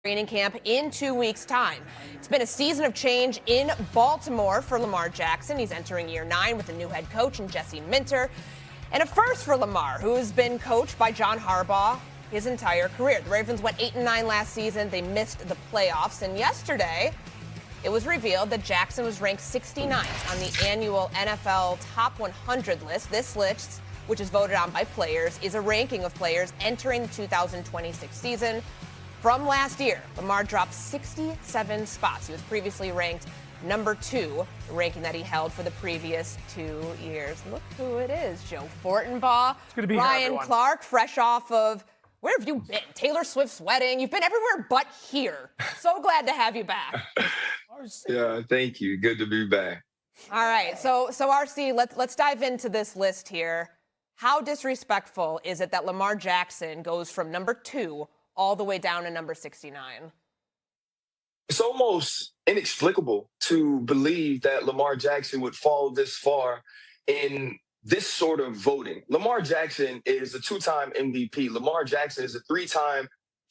training camp in 2 weeks' time. It's been a season of change in Baltimore for Lamar Jackson. He's entering year 9 with a new head coach in Jesse Minter. And a first for Lamar, who has been coached by John Harbaugh his entire career. The Ravens went 8-9 last season. They missed the playoffs. And yesterday, it was revealed that Jackson was ranked 69th on the annual NFL Top 100 list. This list, which is voted on by players, is a ranking of players entering the 2026 season. From last year, Lamar dropped 67 spots. He was previously ranked number 2, the ranking that he held for the previous 2 years. Look who it is, Joe Fortenbaugh, Ryan Clark, fresh off of, where have you been? Taylor Swift's wedding. You've been everywhere but here. So glad to have you back. Yeah, thank you. Good to be back. All right, so RC, let's dive into this list here. How disrespectful is it that Lamar Jackson goes from number 2 all the way down to number 69? It's almost inexplicable to believe that Lamar Jackson would fall this far in this sort of voting. Lamar Jackson is a 2-time MVP. Lamar Jackson is a 3-time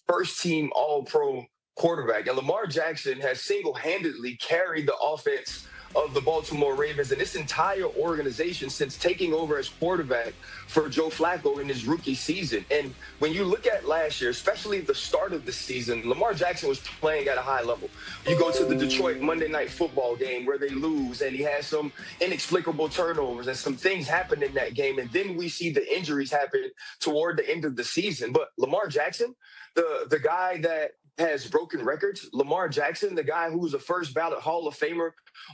first-team All-Pro quarterback. And Lamar Jackson has single-handedly carried the offense of the Baltimore Ravens and this entire organization since taking over as quarterback for Joe Flacco in his rookie season. And when you look at last year, especially the start of the season, Lamar Jackson was playing at a high level. You go to the Detroit Monday Night Football game where they lose, and he has some inexplicable turnovers and some things happen in that game. And then we see the injuries happen toward the end of the season. But Lamar Jackson, the guy that has broken records, Lamar Jackson, the guy who was a first ballot Hall of Famer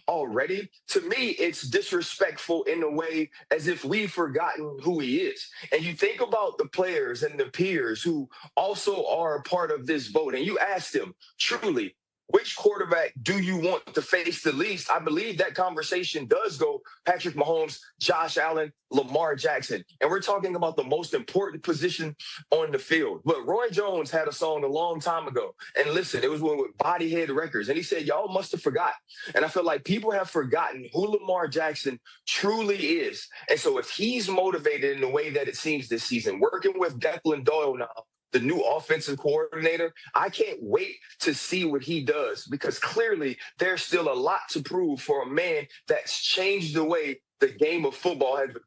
already, to me, it's disrespectful in a way as if we've forgotten who he is. And you think about the players and the peers who also are a part of this vote, and you ask them, truly, which quarterback do you want to face the least? I believe that conversation does go Patrick Mahomes, Josh Allen, Lamar Jackson. And we're talking about the most important position on the field. But Roy Jones had a song a long time ago. And listen, it was one with Bodyhead Records. And he said, y'all must have forgot. And I feel like people have forgotten who Lamar Jackson truly is. And so if he's motivated in the way that it seems this season, working with Declan Doyle now, the new offensive coordinator, I can't wait to see what he does, because clearly there's still a lot to prove for a man that's changed the way the game of football has been.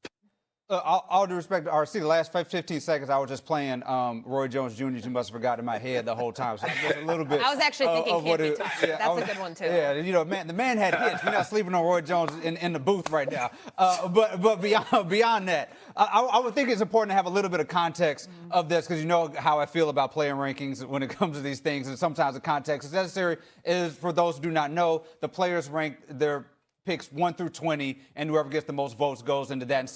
All due respect to RC, the last 15 seconds I was just playing Roy Jones Jr. You must have forgotten in my head the whole time. So just a little bit. I was actually thinking Hippie Talk. Yeah, that's a good one too. Yeah, you know, the man had hits. We're not sleeping on Roy Jones in the booth right now. But beyond that, I would think it's important to have a little bit of context of this, because you know how I feel about player rankings when it comes to these things, and sometimes the context is necessary. Is for those who do not know, the players rank their picks 1 through 20, and whoever gets the most votes goes into that.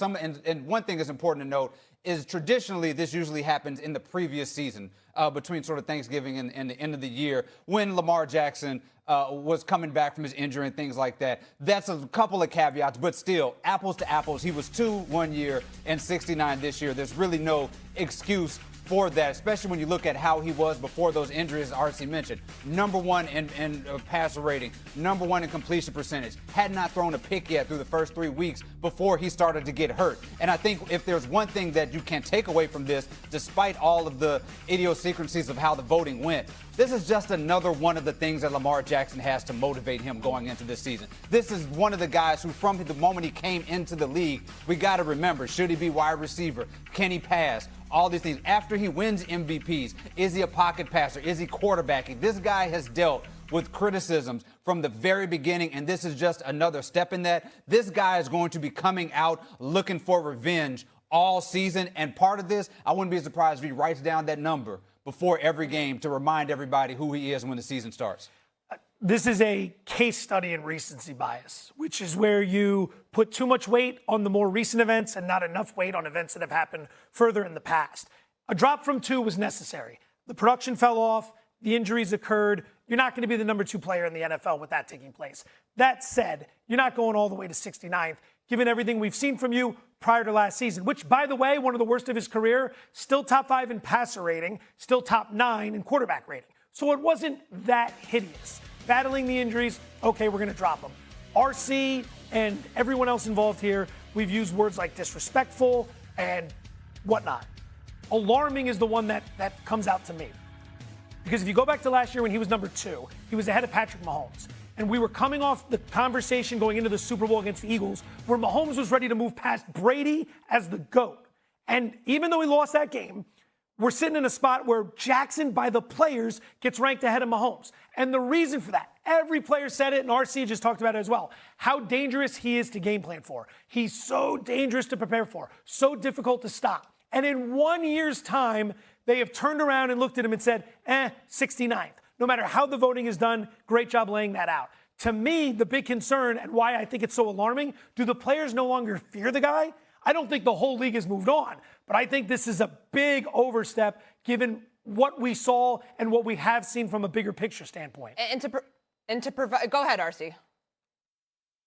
And one thing that's important to note is traditionally this usually happens in the previous season, between sort of Thanksgiving and the end of the year, when Lamar Jackson was coming back from his injury and things like that. That's a couple of caveats, but still, apples to apples. He was 2 one year and 69 this year. There's really no excuse for that, especially when you look at how he was before those injuries RC mentioned. Number 1 in passer rating, number 1 in completion percentage, had not thrown a pick yet through the first 3 weeks before he started to get hurt. And I think if there's one thing that you can take away from this, despite all of the idiosyncrasies of how the voting went, this is just another one of the things that Lamar Jackson has to motivate him going into this season. This is one of the guys who, from the moment he came into the league, we got to remember, should he be wide receiver? Can he pass? All these things. After he wins MVPs, is he a pocket passer? Is he quarterbacking? This guy has dealt with criticisms from the very beginning, and this is just another step in that. This guy is going to be coming out looking for revenge all season, and part of this, I wouldn't be surprised if he writes down that number before every game to remind everybody who he is when the season starts. This is a case study in recency bias, which is where you put too much weight on the more recent events and not enough weight on events that have happened further in the past. A drop from 2 was necessary. The production fell off. The injuries occurred. You're not going to be the number 2 player in the NFL with that taking place. That said, you're not going all the way to 69th, given everything we've seen from you prior to last season, which, by the way, one of the worst of his career, still top 5 in passer rating, still top 9 in quarterback rating. So it wasn't that hideous. Battling the injuries, okay, we're going to drop them. RC and everyone else involved here, we've used words like disrespectful and whatnot. Alarming is the one that comes out to me. Because if you go back to last year when he was number 2, he was ahead of Patrick Mahomes. And we were coming off the conversation going into the Super Bowl against the Eagles where Mahomes was ready to move past Brady as the GOAT. And even though he lost that game, we're sitting in a spot where Jackson, by the players, gets ranked ahead of Mahomes. And the reason for that, every player said it, and RC just talked about it as well, how dangerous he is to game plan for. He's so dangerous to prepare for, so difficult to stop. And in 1 year's time, they have turned around and looked at him and said, 69th. No matter how the voting is done, great job laying that out. To me, the big concern and why I think it's so alarming, do the players no longer fear the guy? I don't think the whole league has moved on, but I think this is a big overstep given what we saw and what we have seen from a bigger picture standpoint. And to provide, go ahead, RC.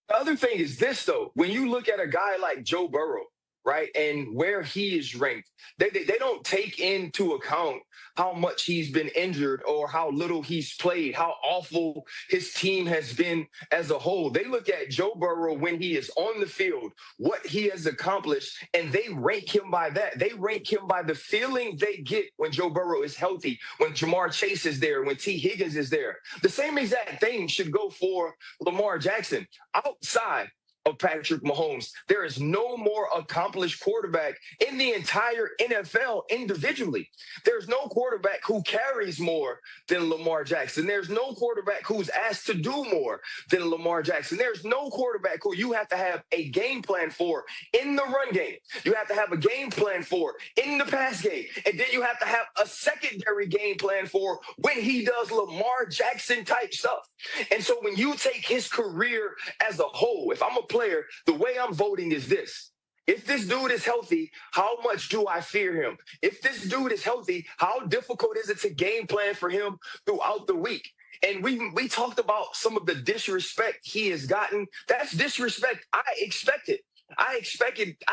The other thing is this, though. When you look at a guy like Joe Burrow, right, and where he is ranked, they don't take into account how much he's been injured or how little he's played, how awful his team has been as a whole. They look at Joe Burrow when he is on the field, what he has accomplished, and they rank him by that. They rank him by the feeling they get when Joe Burrow is healthy, when Jamar Chase is there, when T. Higgins is there. The same exact thing should go for Lamar Jackson. Outside of Patrick Mahomes, there is no more accomplished quarterback in the entire NFL individually. There's no quarterback who carries more than Lamar Jackson. There's no quarterback who's asked to do more than Lamar Jackson. There's no quarterback who you have to have a game plan for in the run game. You have to have a game plan for in the pass game. And then you have to have a secondary game plan for when he does Lamar Jackson type stuff. And so when you take his career as a whole, if I'm a player, the way I'm voting is this. If this dude is healthy, how much do I fear him? If this dude is healthy, how difficult is it to game plan for him throughout the week? And we talked about some of the disrespect he has gotten. That's disrespect I expected. I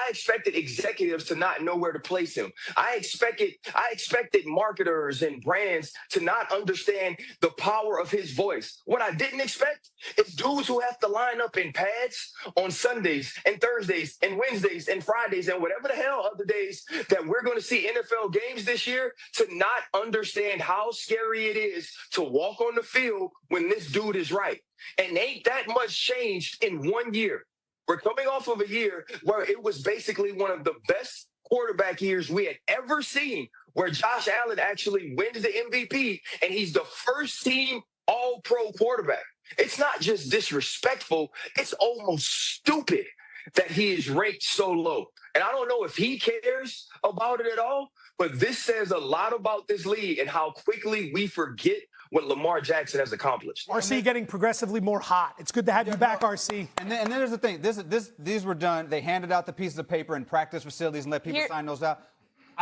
expected executives to not know where to place him. I expected marketers and brands to not understand the power of his voice. What I didn't expect is dudes who have to line up in pads on Sundays and Thursdays and Wednesdays and Fridays and whatever the hell other days that we're going to see NFL games this year to not understand how scary it is to walk on the field when this dude is right. And ain't that much changed in 1 year. We're coming off of a year where it was basically one of the best quarterback years we had ever seen, where Josh Allen actually wins the MVP, and he's the first team all-pro quarterback. It's not just disrespectful, it's almost stupid that he is ranked so low. And I don't know if he cares about it at all, but this says a lot about this league and how quickly we forget what Lamar Jackson has accomplished. RC getting progressively more hot. It's good to have you back, RC. And then there's the thing. These were done. They handed out the pieces of paper in practice facilities and let people sign those out.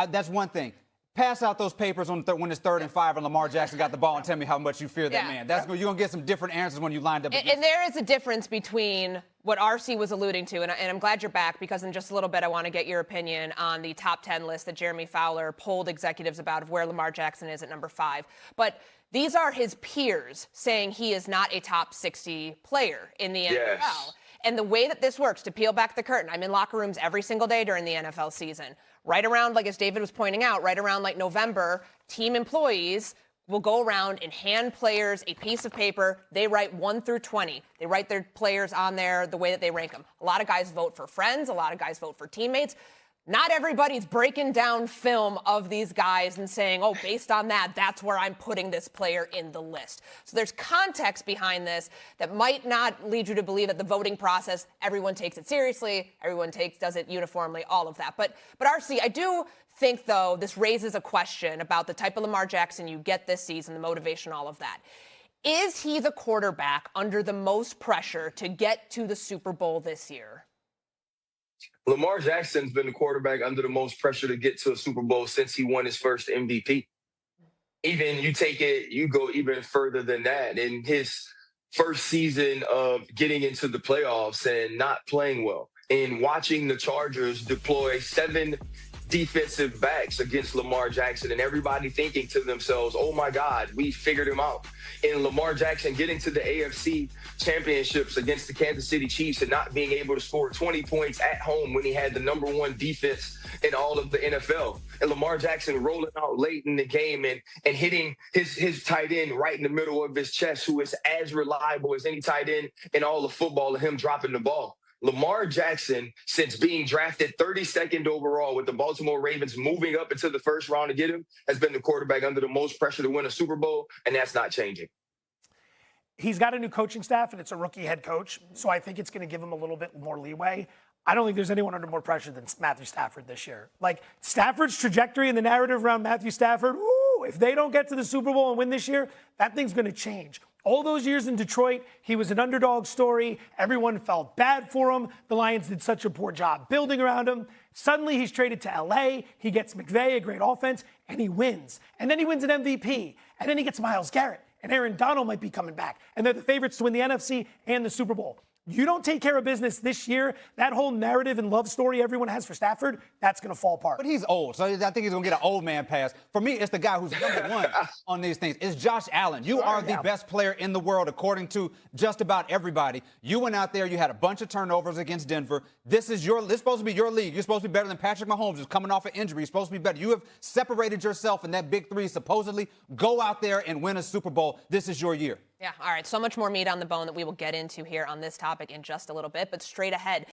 That's one thing. Pass out those papers when it's 3rd and 5 and Lamar Jackson got the ball and tell me how much you fear that man. You're going to get some different answers when you lined up. And there is a difference between what RC was alluding to, and I'm glad you're back because in just a little bit I want to get your opinion on the top 10 list that Jeremy Fowler polled executives about of where Lamar Jackson is at number 5. But these are his peers saying he is not a top 60 player in the NFL. And the way that this works, to peel back the curtain, I'm in locker rooms every single day during the NFL season. Right around, like as David was pointing out, right around like November, team employees will go around and hand players a piece of paper. They write 1 through 20. They write their players on there the way that they rank them. A lot of guys vote for friends. A lot of guys vote for teammates. Not everybody's breaking down film of these guys and saying, oh, based on that, that's where I'm putting this player in the list. So there's context behind this that might not lead you to believe that the voting process, everyone takes it seriously, everyone does it uniformly, all of that. But RC, I do think, though, this raises a question about the type of Lamar Jackson you get this season, the motivation, all of that. Is he the quarterback under the most pressure to get to the Super Bowl this year? Lamar Jackson's been the quarterback under the most pressure to get to a Super Bowl since he won his first MVP. Even you go even further than that. In his first season of getting into the playoffs and not playing well, and watching the Chargers deploy 7 defensive backs against Lamar Jackson, and everybody thinking to themselves, oh my God, we figured him out. And Lamar Jackson getting to the AFC championships against the Kansas City Chiefs and not being able to score 20 points at home when he had the #1 defense in all of the NFL. And Lamar Jackson rolling out late in the game and hitting his tight end right in the middle of his chest, who is as reliable as any tight end in all of football, and him dropping the ball. Lamar Jackson, since being drafted 32nd overall with the Baltimore Ravens moving up into the first round to get him, has been the quarterback under the most pressure to win a Super Bowl, and that's not changing. He's got a new coaching staff, and it's a rookie head coach, so I think it's going to give him a little bit more leeway. I don't think there's anyone under more pressure than Matthew Stafford this year. Like, Stafford's trajectory and the narrative around Matthew Stafford, if they don't get to the Super Bowl and win this year, that thing's going to change. All those years in Detroit, he was an underdog story. Everyone felt bad for him. The Lions did such a poor job building around him. Suddenly, he's traded to LA. He gets McVay, a great offense, and he wins. And then he wins an MVP. And then he gets Myles Garrett. And Aaron Donald might be coming back. And they're the favorites to win the NFC and the Super Bowl. You don't take care of business this year, that whole narrative and love story everyone has for Stafford, that's going to fall apart. But he's old, so I think he's going to get an old man pass. For me, it's the guy who's #1 on these things. It's Josh Allen. You are the best player in the world, according to just about everybody. You went out there, you had a bunch of turnovers against Denver. This is supposed to be your league. You're supposed to be better than Patrick Mahomes, who's coming off an injury. You're supposed to be better. You have separated yourself in that big three, supposedly. Go out there and win a Super Bowl. This is your year. Yeah, all right. So much more meat on the bone that we will get into here on this topic in just a little bit. But straight ahead,